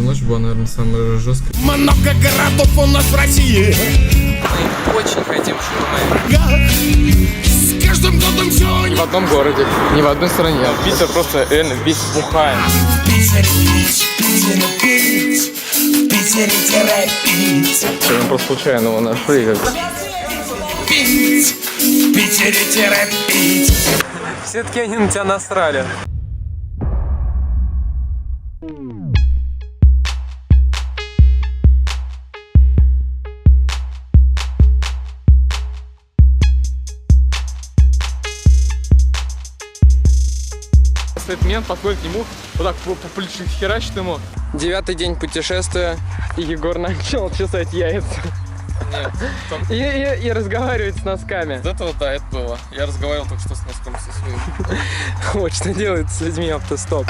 ночь была, наверное, самая жесткая. Много городов у нас в России. Мы очень хотим шаурмы. С каждым годом все Не в одном городе, не в одной стране. Питер просто реально весь бухает. в Питере пить, в Питере пить, в Питере пить. Мы просто случайно его нашли. Пить, в Питере пить. Все-таки они на тебя насрали. Этот мент подходит к нему, вот так по плечу херачит ему. 9-й день путешествия, и Егор начал чесать яйца. Нет, И разговаривать с носками. до этого, да, это было. Я разговаривал только что с носком со своим. Вот что делает с людьми автостоп.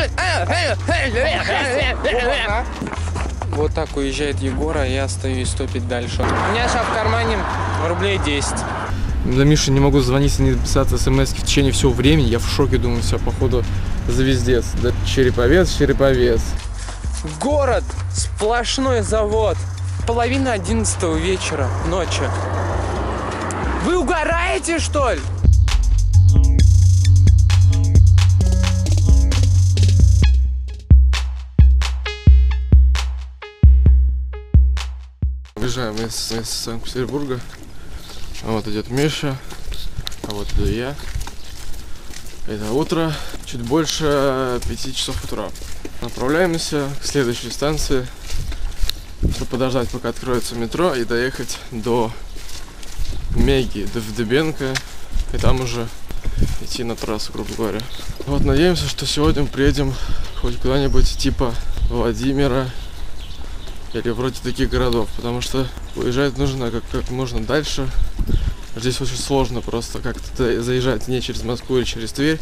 Вот так уезжает Егор, а я остаюсь стопить дальше. У меня сейчас в кармане рублей 10. Да, Миша, не могу звонить, не писать смс в течение всего времени. Я в шоке, думаю, все, походу, звездец. Да, череповец. Город, сплошной завод. 10:30 вечера, ночи. Вы угораете, что ли? Уезжаем из Санкт-Петербурга. Вот идет Миша, а вот иду я. Это утро, чуть больше 5 часов утра. Направляемся к следующей станции, чтобы подождать, пока откроется метро, и доехать до Меги, до Вдебенко, и там уже идти на трассу, грубо говоря. Вот, надеемся, что сегодня приедем хоть куда-нибудь типа Владимира или вроде таких городов, потому что уезжать нужно как можно дальше. Здесь очень сложно просто как-то заезжать не через Москву или через Тверь,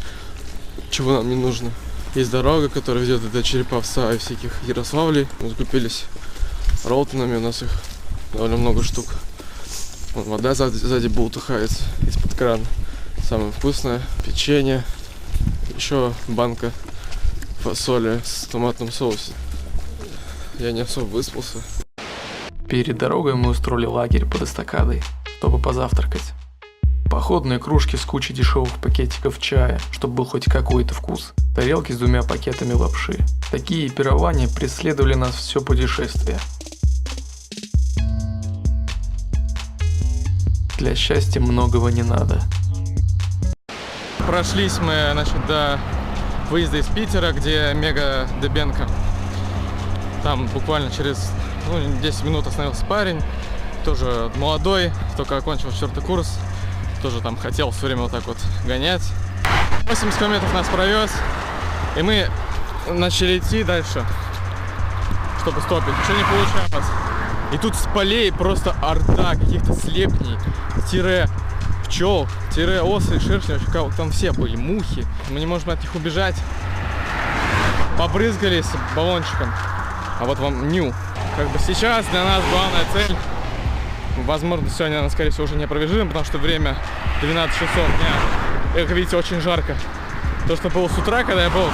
чего нам не нужно. Есть дорога, которая ведет до Череповца и всяких Ярославлей. Мы закупились ролтонами, у нас их довольно много штук. Вон, вода сзади бултыхается из-под крана. Самое вкусное. Печенье. Еще банка фасоли с томатным соусом. Я не особо выспался. Перед дорогой мы устроили лагерь под эстакадой, чтобы позавтракать. Походные кружки с кучей дешевых пакетиков чая, чтобы был хоть какой-то вкус. Тарелки с 2 пакетами лапши. Такие пирования преследовали нас все путешествие. Для счастья многого не надо. Прошлись мы, значит, до выезда из Питера, где Мега Дебенко. Там буквально через 10 минут остановился парень, тоже молодой, только окончил 4-й курс, тоже там хотел все время вот так вот гонять. 80 километров нас провез, и мы начали идти дальше, чтобы стопить. Ничего не получалось. И тут с полей просто орда каких-то слепней, пчел, осы, шершни, там все были, мухи. Мы не можем от них убежать. Побрызгались баллончиком. А вот вам ню. Как бы сейчас для нас главная цель, возможно, сегодня она, скорее всего, уже не опровержима, потому что время 12 часов дня. И, как видите, очень жарко. То, что было с утра, когда я был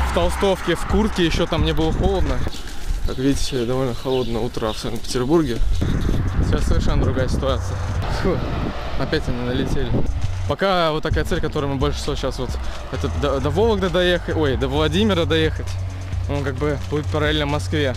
в толстовке, в куртке, еще там мне было холодно. Как видите, довольно холодное утро в Санкт-Петербурге. Сейчас совершенно другая ситуация. Фу, опять они налетели. Пока вот такая цель, которую мы больше всего сейчас вот, это до Вологды доехать, до Владимира доехать. Он как бы будет параллельно Москве.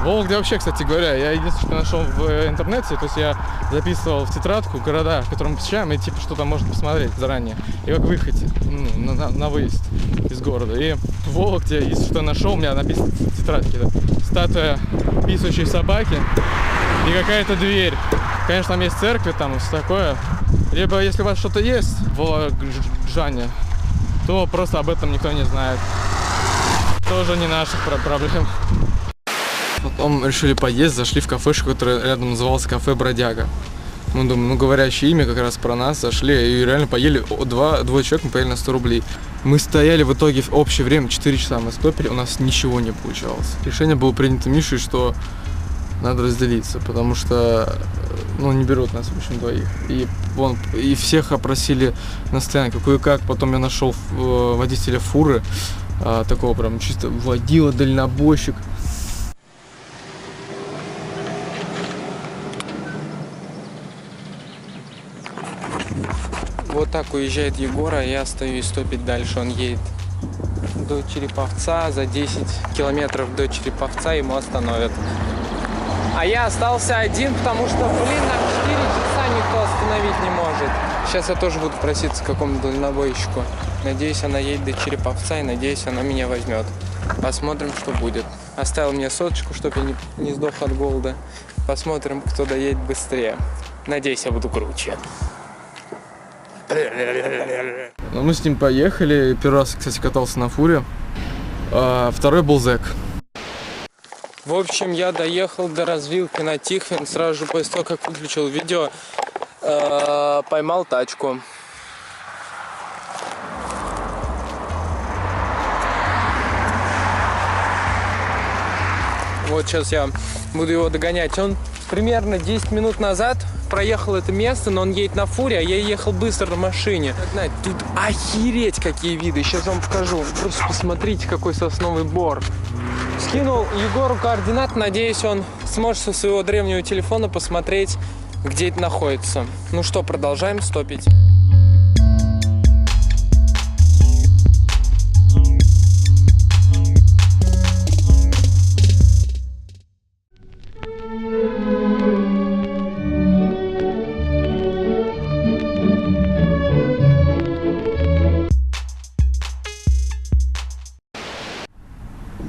Вологда вообще, кстати говоря, я единственное, что нашел в интернете, то есть я записывал в тетрадку города, которые мы посещаем, и типа что там можно посмотреть заранее. И как выехать на выезд из города. И в Вологде, если что нашел, у меня написано в тетрадке, да, статуя писающей собаки и какая-то дверь. Конечно, там есть церкви, там все такое. Либо если у вас что-то есть в Вологжане, то просто об этом никто не знает. Тоже не наших проблем. Потом решили поесть, зашли в кафешку, которая рядом называлась кафе Бродяга. Мы думаем, говорящее имя как раз про нас, зашли и реально поели, двое человек мы поели на 100 рублей. Мы стояли в итоге в общее время 4 часа, мы стопили, у нас ничего не получалось. Решение было принято Мишей, что надо разделиться, потому что не берут нас, в общем, двоих. И всех опросили на стоянке, кое-как. Потом я нашел водителя фуры, такого прям чисто водила, дальнобойщик. так уезжает Егор, а я остаюсь топить дальше. Он едет до Череповца, за 10 километров до Череповца ему остановят. А я остался один, потому что, блин, на 4 часа никто остановить не может. Сейчас я тоже буду проситься к какому-то дальнобойщику. Надеюсь, она едет до Череповца, и надеюсь, она меня возьмет. Посмотрим, что будет. Оставил мне соточку, чтобы я не сдох от голода. Посмотрим, кто доедет быстрее. Надеюсь, я буду круче. Ну, мы с ним поехали. Первый раз, кстати, катался на фуре. Второй был зэк. В общем, я доехал до развилки на Тихвин. Сразу же после того, как выключил видео, поймал тачку. Вот сейчас я буду его догонять. Он примерно 10 минут назад проехал это место, но он едет на фуре, а я ехал быстро на машине. Тут охереть какие виды. Сейчас вам покажу. Просто посмотрите, какой сосновый бор. Скинул Егору координаты. Надеюсь, он сможет со своего древнего телефона посмотреть, где это находится. Ну что, продолжаем стопить.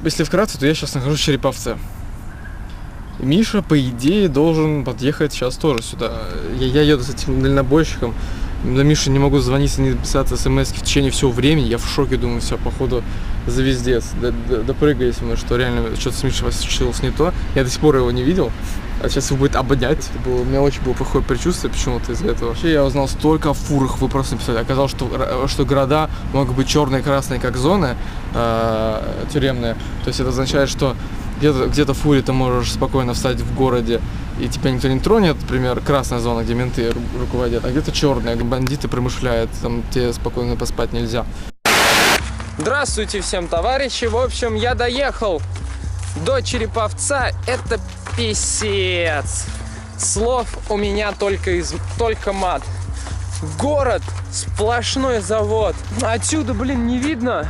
Если вкратце, то я сейчас нахожусь в Череповце. И Миша, по идее, должен подъехать сейчас тоже сюда. Я еду с этим дальнобойщиком. До Миши не могу звонить, не писать смс в течение всего времени. Я в шоке, думаю, все, походу, звездец. Допрыгались мы, что реально что-то с Мишей случилось не то. Я до сих пор его не видел. А сейчас его будет обнять. У меня очень было плохое предчувствие почему-то из-за этого. Вообще я узнал столько о фурах, вы просто написали. Оказалось, что города могут быть черные и красные, как зоны тюремные. То есть это означает, что где-то в фуре ты можешь спокойно встать в городе, и тебя никто не тронет, например, красная зона, где менты руководят, а где-то черная, где бандиты промышляют, там тебе спокойно поспать нельзя. Здравствуйте всем, товарищи. В общем, я доехал до Череповца. Это писец. Слов у меня только мат. Город, сплошной завод. Отсюда, блин, не видно.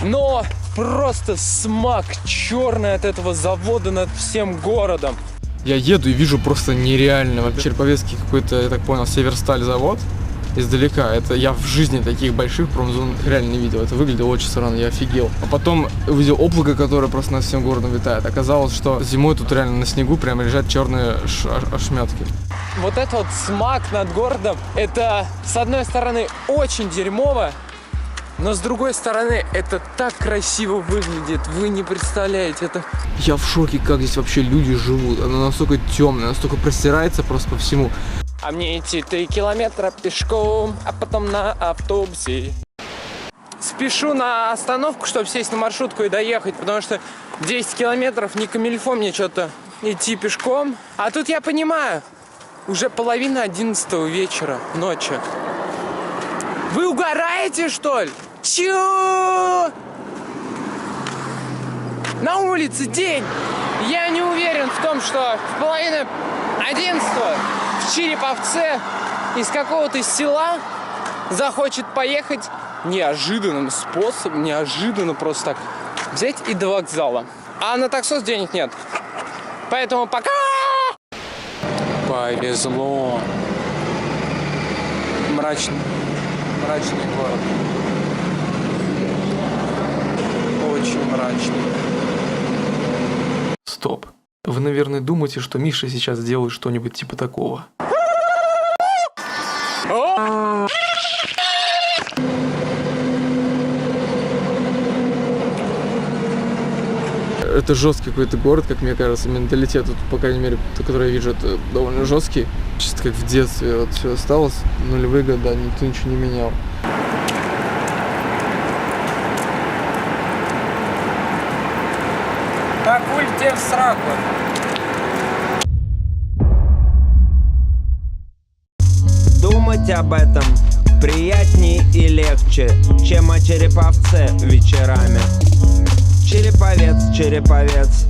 Но просто смог черный от этого завода над всем городом. Я еду и вижу просто нереально. В Череповецке какой-то, я так понял, Северсталь завод издалека. Это я в жизни таких больших промзон реально не видел. Это выглядело очень странно, я офигел. А потом увидел облако, которое просто над всем городом витает. Оказалось, что зимой тут реально на снегу прям лежат черные ошметки. Вот это вот смог над городом, это с одной стороны очень дерьмово, но с другой стороны, это так красиво выглядит, вы не представляете, это... Я в шоке, как здесь вообще люди живут. Оно настолько темное, настолько простирается просто по всему. А мне идти 3 километра пешком, а потом на автобусе. Спешу на остановку, чтобы сесть на маршрутку и доехать, потому что 10 километров не камильфо мне что-то идти пешком. А тут я понимаю, уже 10:30 вечера, ночи. Вы угораете, что ли? Чё? На улице день. Я не уверен в том, что в 10:30 в Череповце из какого-то села захочет поехать неожиданным способом, неожиданно просто так взять и до вокзала. А на таксос денег нет. Поэтому пока. Повезло. Мрачный город. Очень мрачный. Стоп. Вы, наверное, думаете, что Миша сейчас делает что-нибудь типа такого. Это жесткий какой-то город, как мне кажется, менталитет тут, по крайней мере, который я вижу, это довольно жесткий. Чисто как в детстве вот все осталось, нулевые года, никто ничего не менял. Так, уль тебе в сраку. Думать об этом приятнее и легче, чем о Череповце вечерами. Череповец, Череповец,